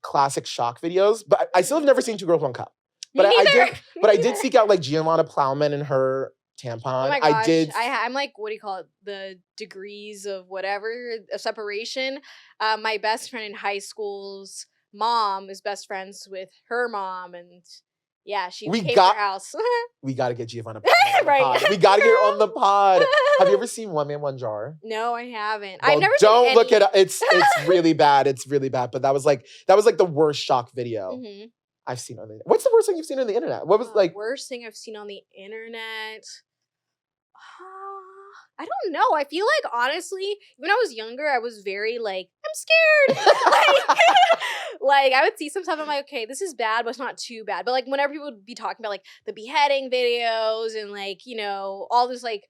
classic shock videos, but I still have never seen Two Girls, One Cup. But I did seek out like Giovanna Plowman and her tampon. Oh my gosh. I'm like, what do you call it? The degrees of whatever, of separation. My best friend in high school's mom is best friends with her mom, and Yeah, she came to our house. We got to get Giovanna right. We got to get her on the pod. Have you ever seen One Man, One Jar? No, I haven't. Well, I've never don't seen look it up. It's really bad. It's really bad. But that was like the worst shock video I've seen on the internet. What's the worst thing you've seen on the internet? What was like worst thing I've seen on the internet? I don't know. I feel like honestly, when I was younger, I was very like, I'm scared. like I would see some stuff, I'm like, okay, this is bad, but it's not too bad. But like whenever people would be talking about like the beheading videos and like, you know, all this like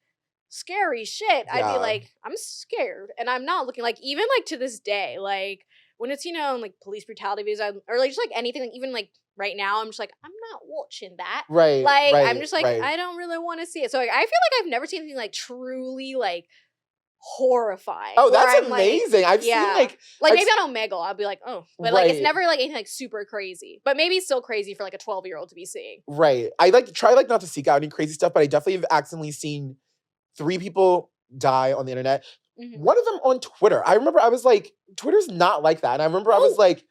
scary shit, I'd be like, I'm scared. And I'm not looking like, even like to this day, like when it's, you know, like police brutality videos or like just like anything, like even like right now, I'm just like, I'm not watching that. Right. Like, right, I'm just like, right. I don't really want to see it. So like, I feel like I've never seen anything like truly like horrifying. Oh, that's amazing. Like, I've seen like maybe on Omegle, I'll be like, oh, but like it's never like anything like super crazy. But maybe it's still crazy for like a 12-year-old to be seeing. Right. I like try like not to seek out any crazy stuff, but I definitely have accidentally seen 3 people die on the internet. One of them on Twitter. I remember I was like, Twitter's not like that. And I remember I was like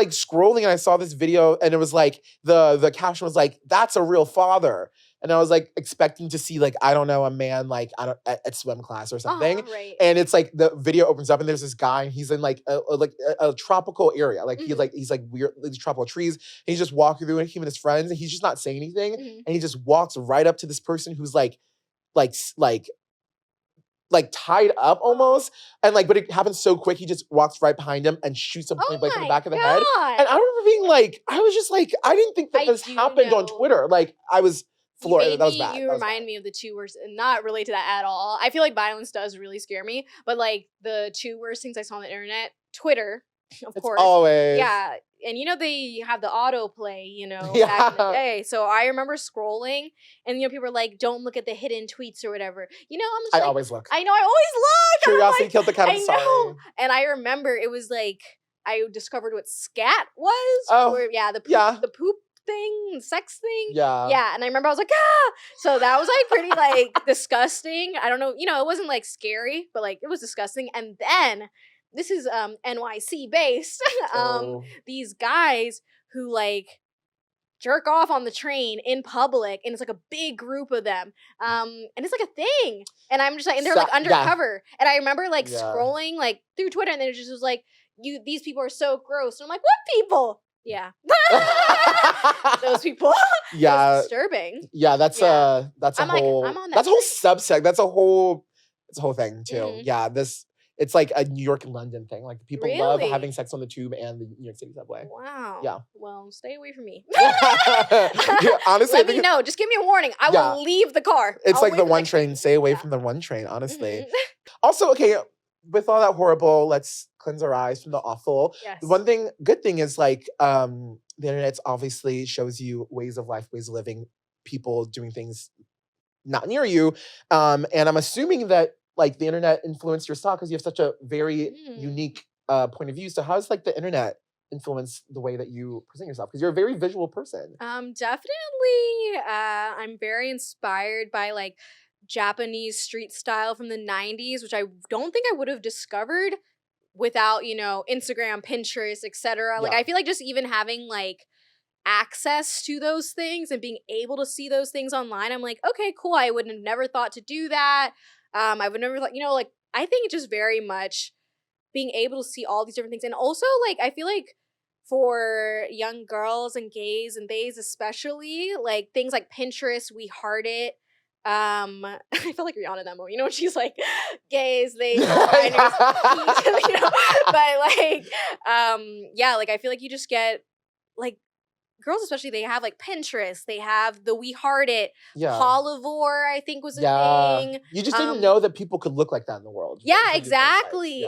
scrolling and I saw this video and it was like the caption was like, that's a real father. And I was like expecting to see like, I don't know, a man like at swim class or something. Right. And it's like the video opens up and there's this guy and he's in like a tropical area. Like he's like weird, these tropical trees. And he's just walking through and him and his friends and he's just not saying anything. And he just walks right up to this person who's like tied up almost. And like, but it happens so quick, he just walks right behind him and shoots him point blank in the back of the head. And I remember being like, I was just like, I didn't think that this happened on Twitter. Like I was floored. That was bad. You remind me of the 2 worst, and not relate to that at all. I feel like violence does really scare me, but like the 2 worst things I saw on the internet, Twitter, of course. Always. Yeah. And you know, they have the autoplay, you know, back in the day. So I remember scrolling and, you know, people were like, don't look at the hidden tweets or whatever. You know, I'm just like, always look. I know, I always look. Curiosity killed the cat. I'm sorry. Know. And I remember it was like, I discovered what scat was. Oh, the poop thing, sex thing. Yeah. And I remember I was like, ah. So that was like pretty like disgusting. I don't know, you know, it wasn't like scary, but like it was disgusting. And then this is NYC based. These guys who like jerk off on the train in public, and it's like a big group of them. And it's like a thing. And I'm just like, and they're like undercover. And I remember like scrolling like through Twitter, and then it just was like, these people are so gross. And I'm like, what people? Yeah. Those people. Yeah. It's disturbing. Yeah, that's a whole I'm on that that's a whole subsect. That's a whole thing too. Yeah, it's like a New York and London thing. Like people love having sex on the tube and the New York City subway. Wow. Yeah. Well, stay away from me. Honestly, let me know. Just give me a warning. I will leave the car. It's like the one train. Stay away from the one train, honestly. Also, okay, with all that horrible, let's cleanse our eyes from the awful. Yes. The good thing is like the internet obviously shows you ways of life, ways of living, people doing things not near you. And I'm assuming that like the internet influenced your style because you have such a very unique point of view. So how does like the internet influence the way that you present yourself? Because you're a very visual person. Definitely. I'm very inspired by like Japanese street style from the 90s, which I don't think I would have discovered without, you know, Instagram, Pinterest, etc. Like I feel like just even having like access to those things and being able to see those things online, I'm like, okay, cool. I would have never thought to do that. I would never thought, you know, like I think it's just very much being able to see all these different things. And also like I feel like for young girls and gays and theys especially, like things like Pinterest, We Heart It. I feel like Rihanna in that moment, you know, when she's like, gays, they, you know, but like, yeah, like I feel like you just get like girls, especially, they have like Pinterest, they have the We Heart It, Polyvore, I think was a thing. You just didn't know that people could look like that in the world. Yeah, exactly.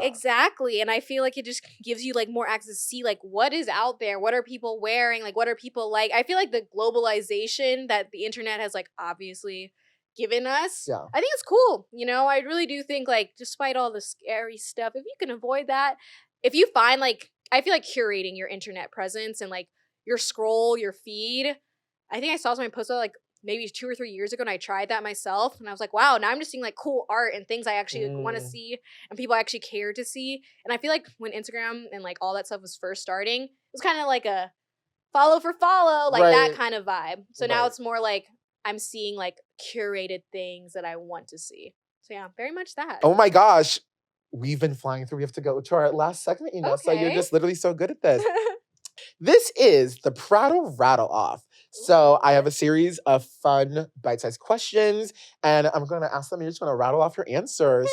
And I feel like it just gives you like more access to see like what is out there, what are people wearing, like what are people like. I feel like the globalization that the internet has like obviously given us, I think it's cool. You know, I really do think like despite all the scary stuff, if you can avoid that, if you find like, I feel like curating your internet presence and like your scroll, your feed. I think I saw something posted like maybe 2 or 3 years ago, and I tried that myself, and I was like, wow, now I'm just seeing like cool art and things I actually like, want to see and people actually care to see. And I feel like when Instagram and like all that stuff was first starting, it was kind of like a follow for follow, like Right. that kind of vibe. So now Right. it's more like I'm seeing like curated things that I want to see. So yeah, very much that. Oh my gosh. We've been flying through. We have to go to our last segment, so you're Okay. just literally so good at this. This is the Prattle Rattle Off. So I have a series of fun, bite-sized questions, and I'm going to ask them. You're just going to rattle off your answers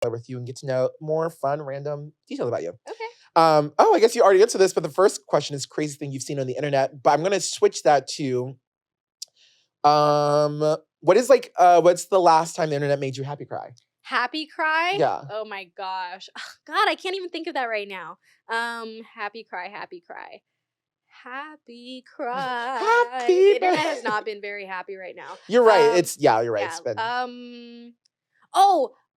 with you and get to know more fun, random details about you. Okay. I guess you already answered this, but the first question is crazy thing you've seen on the internet. But I'm going to switch that to, what's the last time the internet made you happy cry? Happy cry? Yeah. Oh my gosh. God, I can't even think of that right now. Happy cry, happy cry. Happy cry. Happy The internet cry. has not been very happy right now. You're right. You're right. Yeah. It's been...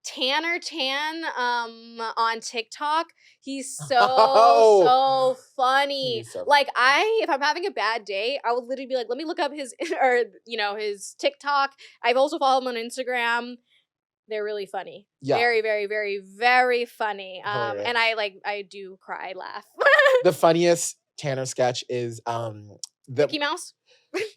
Tanner Tan on TikTok. He's so Oh. funny. He's so Like if I'm having a bad day, I would literally be like, let me look up his his TikTok. I've also followed him on Instagram. They're really funny. Yeah. Very, very, very, very funny. Hilarious. And I do cry, laugh. The funniest Tanner sketch is Mickey Mouse?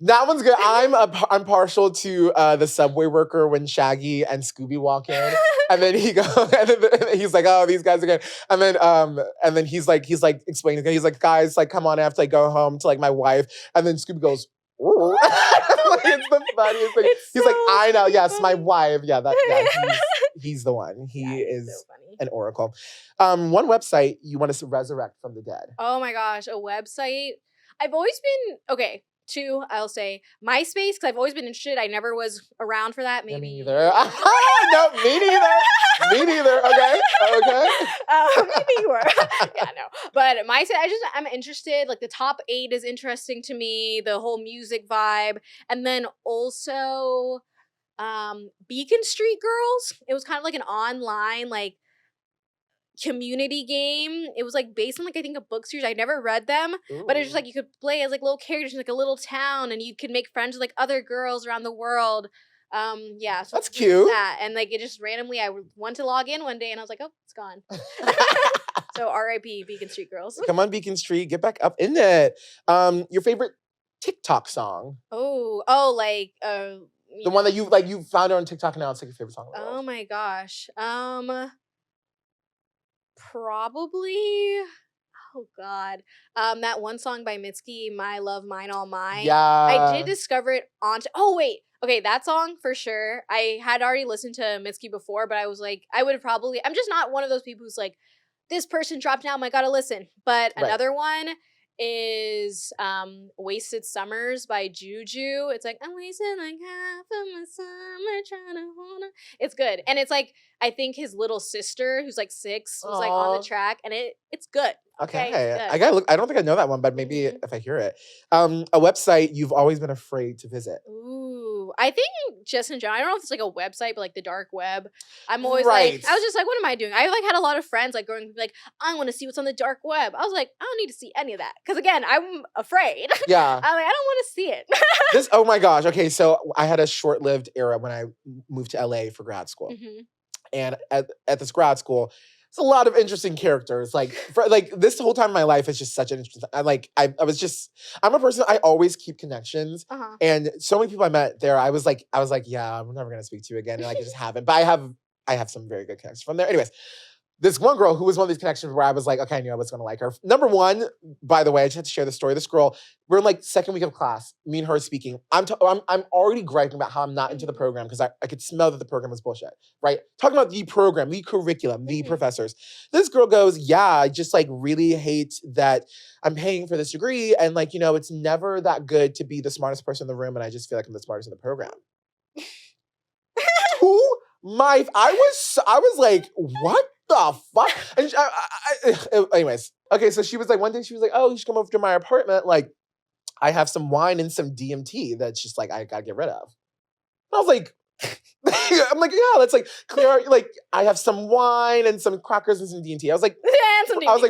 That one's good. I'm partial to the subway worker when Shaggy and Scooby walk in, and then he goes, and then he's like, "Oh, these guys are good," and then he's like explaining, he's like, "Guys, like, come on, I have to like go home to like my wife," and then Scooby goes, "Ooh." Like, it's the funniest thing. He's like, "I know, yes, my wife, he's the one. He is so funny. An oracle." One website you want us to resurrect from the dead? Oh my gosh, a website. I've always been okay. 2, I'll say MySpace, because I've always been interested. I never was around for that. Maybe. Me neither. No, me neither. Me neither. Okay. Maybe you were. Yeah, no. But MySpace, I'm interested. Like the top 8 is interesting to me. The whole music vibe, and then also, Beacon Street Girls. It was kind of like an online like community game. It was like based on like I think a book series. I never read them, but it's just like you could play as like little characters in like a little town, and you could make friends with like other girls around the world. So that's cute. That and like it just randomly I went to log in one day and I was like, oh, it's gone. So R.I.P. Beacon Street Girls. Come on, Beacon Street, get back up in it. Your favorite TikTok song? Like the one that you found her on TikTok and now it's like your favorite song. Oh my gosh. Probably, oh god, that one song by Mitski, "My Love, Mine, All Mine." Yeah, I did discover it on. Okay, that song for sure. I had already listened to Mitski before, but I was like, I'm just not one of those people who's like, this person dropped an album, I gotta listen. But another one is "Wasted Summers" by Juju. It's like, I'm wasting like half of my summer trying to hold on. It's good. And it's like, I think his little sister, who's like 6, was like on the track, and it's good. Okay. It's I gotta look. I don't think I know that one, but maybe if I hear it. A website you've always been afraid to visit. Ooh, I think just in general, I don't know if it's like a website, but like the dark web. I'm always like, I was just like, what am I doing? I like had a lot of friends like growing up like, I want to see what's on the dark web. I was like, I don't need to see any of that. Because again, I'm afraid. Yeah. I'm like, I don't want to see it. Oh my gosh. Okay, so I had a short-lived era when I moved to LA for grad school. Mm-hmm. And at this grad school, it's a lot of interesting characters. Like this whole time in my life is just such an interesting. I'm a person. I always keep connections, and so many people I met there. I was like, yeah, I'm never gonna speak to you again, and I just haven't. But I have some very good connections from there. Anyways, this one girl who was one of these connections where I was like, okay, I knew I was gonna like her. Number one, by the way, I just had to share the story. This girl, we're in like second week of class, me and her speaking. I'm already griping about how I'm not into the program because I could smell that the program was bullshit, right? Talking about the program, the curriculum, the professors. This girl goes, yeah, I just like really hate that I'm paying for this degree and like, it's never that good to be the smartest person in the room and I just feel like I'm the smartest in the program. I was like, what the fuck? And anyways, okay, so she was like, one day she was like, oh, you should come over to my apartment. Like, I have some wine and some DMT that's just like, I gotta get rid of. And I was like, I'm like, yeah, let's like clear out, like, I have some wine and some crackers and some DMT. I was like,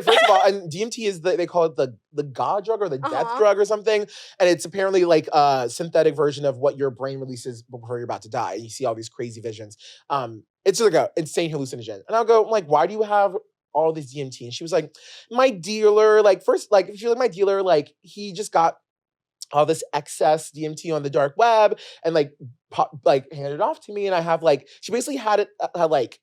first of all, and DMT is they call it the God drug or the death drug or something. And it's apparently like a synthetic version of what your brain releases before you're about to die. You see all these crazy visions. It's like an insane hallucinogen. And I'll go, like, why do you have all this DMT. And she was like, my dealer, like first, like she was like, my dealer, like he just got all this excess DMT on the dark web and like handed it off to me. And I have like, she basically had it like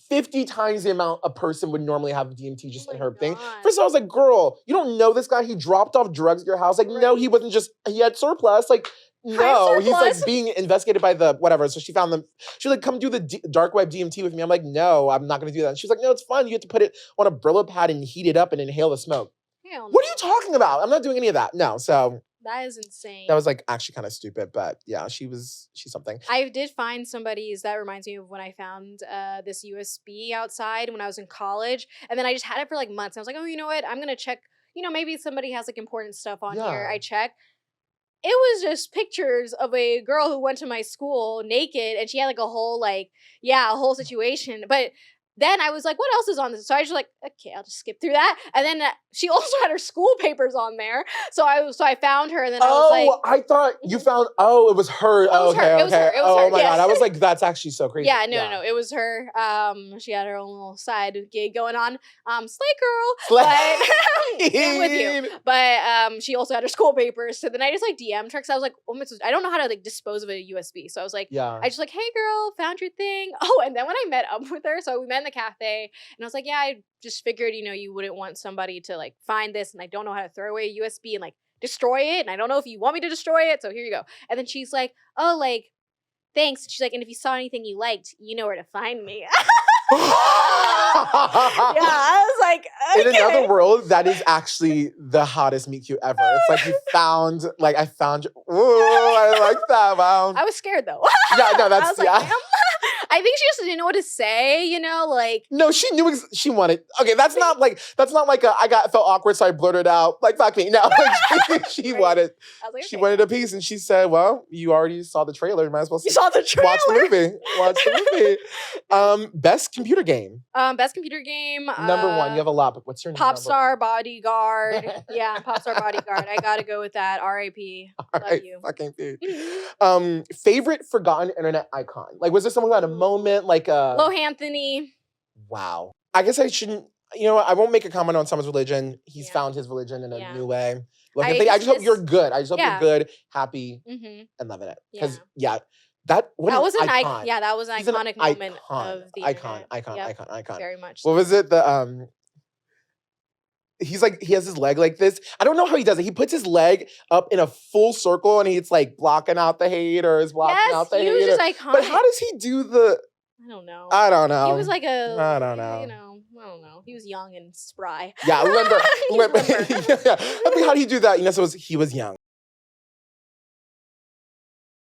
50 times the amount a person would normally have DMT just in her thing. First of all, I was like, girl, you don't know this guy? He dropped off drugs at your house. Like, no, he wasn't just, he had surplus. Like, no, he's like being investigated by the whatever. So she found them. She was like, come do the dark web DMT with me. I'm like, no, I'm not going to do that. And she was like, no, it's fun. You have to put it on a Brillo pad and heat it up and inhale the smoke. Hell no. What are you talking about? I'm not doing any of that. No, so. That is insane. That was like actually kind of stupid, but yeah, she's something. I did find somebody's, that reminds me of when I found this USB outside when I was in college. And then I just had it for like months. I was like, oh, you know what? I'm going to check, maybe somebody has like important stuff on here. I check. It was just pictures of a girl who went to my school naked, and she had like a whole situation. But then I was like, what else is on this? So I was like, okay, I'll just skip through that. And then she also had her school papers on there. So I found her, and then I was like, I thought you found, it was her. It was her. It was her. Oh my God. I was like, that's actually so crazy. Yeah, no. It was her. She had her own little side gig going on. Slay girl. But I'm with you. But she also had her school papers. So then I just like DM'd her because I was like, I don't know how to like dispose of a USB. So I was like, I just like, hey girl, found your thing. Oh, and then when I met up with her, so we met in the cafe, and I was like, yeah, I just figured, you wouldn't want somebody to like find this, and I don't know how to throw away a USB and like destroy it, and I don't know if you want me to destroy it, so here you go. And then she's like, oh, like, thanks. And she's like, and if you saw anything you liked, you know where to find me. Yeah, I was like, okay. In another world, that is actually the hottest meet cute ever. It's like I found you. Ooh, I like that. Wow. I was scared though. Yeah, no, that's, I was like, I think she just didn't know what to say, like. No, she knew she wanted. Okay, that's not like felt awkward, so I blurted out like fuck me. No, like, she wanted. I was like, okay. She wanted a piece, and she said, "Well, you already saw the trailer. You might as well saw the trailer. Watch the movie. Watch the movie." Best computer game. Best computer game. Number one. You have a lot, but what's your name? Popstar Bodyguard. Yeah, Popstar Bodyguard. I gotta go with that. R.I.P. Love you. Fucking dude. Favorite forgotten internet icon. Like, was there someone who had a moment like Lohanthony? Wow. I guess I shouldn't. You know what? I won't make a comment on someone's religion. He's found his religion in a new way. I just hope you're good. I just hope you're good, happy, and loving it. Because that was an icon. Yeah, that was an iconic moment of the icon. Very much. What was it? He's like, he has his leg like this. I don't know how he does it. He puts his leg up in a full circle and he's like blocking out the haters, blocking out the haters. Just iconic. But how does he do the? I don't know. I don't know. He was like I don't know. I don't know. He was young and spry. Yeah, limber. Yeah. I mean, how do you do that? So he was young.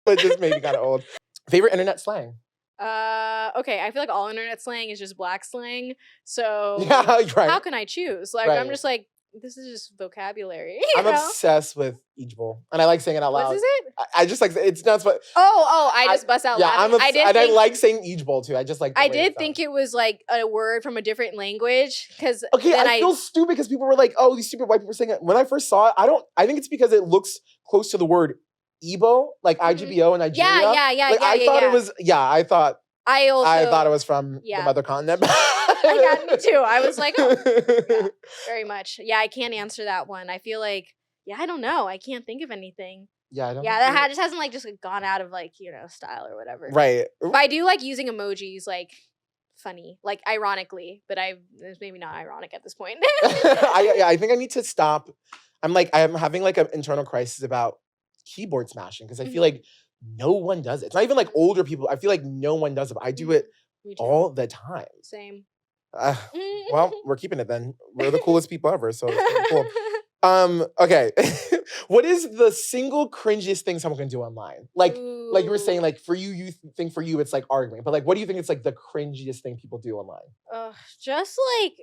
But just maybe kind of old. Favorite internet slang? Okay, I feel like all internet slang is just black slang. So how can I choose? Like, I'm just like, this is just vocabulary. I'm obsessed with Ijbal, and I like saying it out loud. What is it? I just like, it's nuts, but I just bust out laughing. I like saying Ijbal too. I just like. I did think it was like a word from a different language because. Okay, I feel stupid because people were like, "Oh, these stupid white people are saying it." When I first saw it, I think it's because it looks close to the word Igbo, like IGBO in Nigeria. I thought it was from the mother continent. Me too. I was like, very much. Yeah, I can't answer that one. I feel like, I don't know. I can't think of anything. Yeah, I don't. Yeah, that just hasn't like just gone out of like style or whatever. Right. But I do like using emojis, like funny, like ironically, but it's maybe not ironic at this point. I think I need to stop. I'm having like an internal crisis about keyboard smashing because I feel like no one does it. It's not even like older people. I feel like no one does it, but I do it all the time. Same. Well, we're keeping it then. We're the coolest people ever, so it's cool. Okay. What is the single cringiest thing someone can do online? Like you were saying, like for you think for you it's like arguing, but like what do you think it's like the cringiest thing people do online? Just like,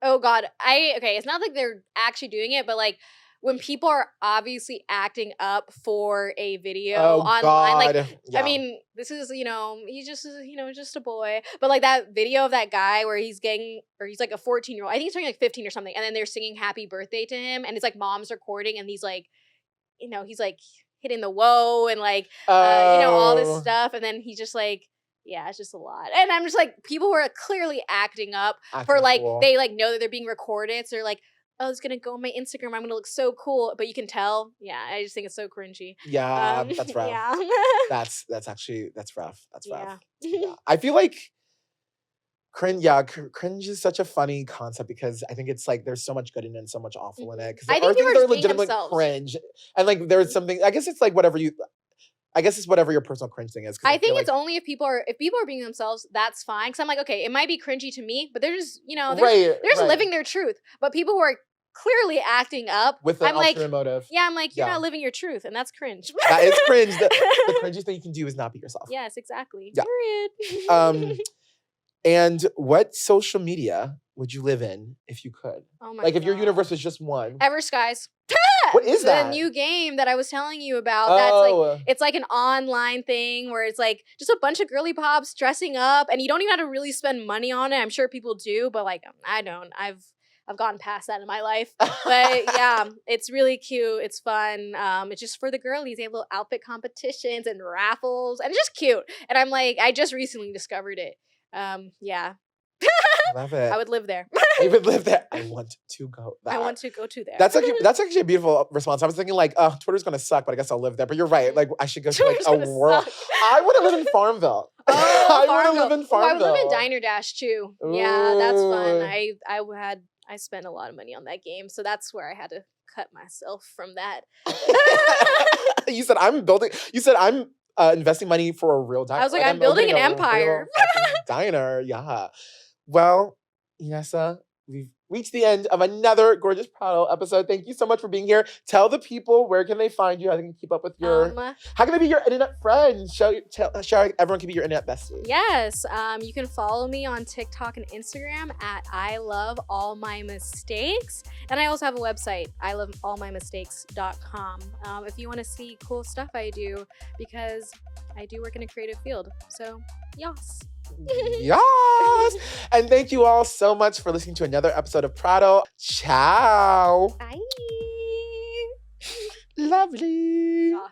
oh God, it's not like they're actually doing it, but like when people are obviously acting up for a video online, like, I mean, this is, he's just, just a boy. But like that video of that guy where he's like a 14-year-old, I think he's turning like 15 or something. And then they're singing happy birthday to him. And it's like mom's recording and he's like, he's like hitting the whoa and like, all this stuff. And then he's just like, Yeah, it's just a lot. And I'm just like, people who are clearly acting up for Acting like, cool. they like know that they're being recorded. So they're like, oh, it's going to go on my Instagram. I'm going to look so cool. But you can tell. Yeah, I just think it's so cringy. Yeah, that's rough. Yeah. That's rough. That's rough. Yeah. Yeah. I feel like cringe is such a funny concept because I think it's like there's so much good in it and so much awful in it. Because I there are think things people that are are just being legitimate themselves. cringe. And like there's something, I guess it's like whatever your personal cringe thing is. I think it's only if people are being themselves, that's fine. Because I'm like, okay, it might be cringy to me, but they're just, they're just living their truth. But people who are clearly acting up with an I'm like, ulterior motive. Yeah, I'm like, you're not living your truth, and that's cringe. That is cringe. The cringiest thing you can do is not be yourself. Yes, exactly. Yeah. Period. And what social media would you live in if you could? Oh my Like if your God. universe was just one. Everskies. What is that? The new game that I was telling you about. That's like, it's like an online thing where it's like just a bunch of girly pops dressing up, and you don't even have to really spend money on it. I'm sure people do, but like I don't. I've gotten past that in my life. But yeah, it's really cute. It's fun. It's just for the girlies. They have little outfit competitions and raffles, and it's just cute. And I'm like, I just recently discovered it. Yeah. Love it. I would live there. I would live there. I want to go there. I want to go to there. That's actually a beautiful response. I was thinking like, oh, Twitter's gonna suck, but I guess I'll live there. But you're right. Like I should go to like a world. I want to live in Farmville. Oh, I want to live in Farmville. I would live in Diner Dash too. Ooh. Yeah, that's fun. I spent a lot of money on that game, so that's where I had to cut myself from that. You said I'm investing money for a real diner. I was like I'm building an empire. Diner, yeah. Well, Inessa, we've reached the end of another gorgeous Prattle episode. Thank you so much for being here. Tell the people where can they find you, how they can keep up with your, how can they be your internet friend? Show everyone can be your internet bestie. Yes, you can follow me on TikTok and Instagram at I Love All My Mistakes, and I also have a website, iloveallmymistakes.com. If you want to see cool stuff I do, because I do work in a creative field. So, yes. Yes! And thank you all so much for listening to another episode of Prattle. Ciao! Bye! Lovely! Yes.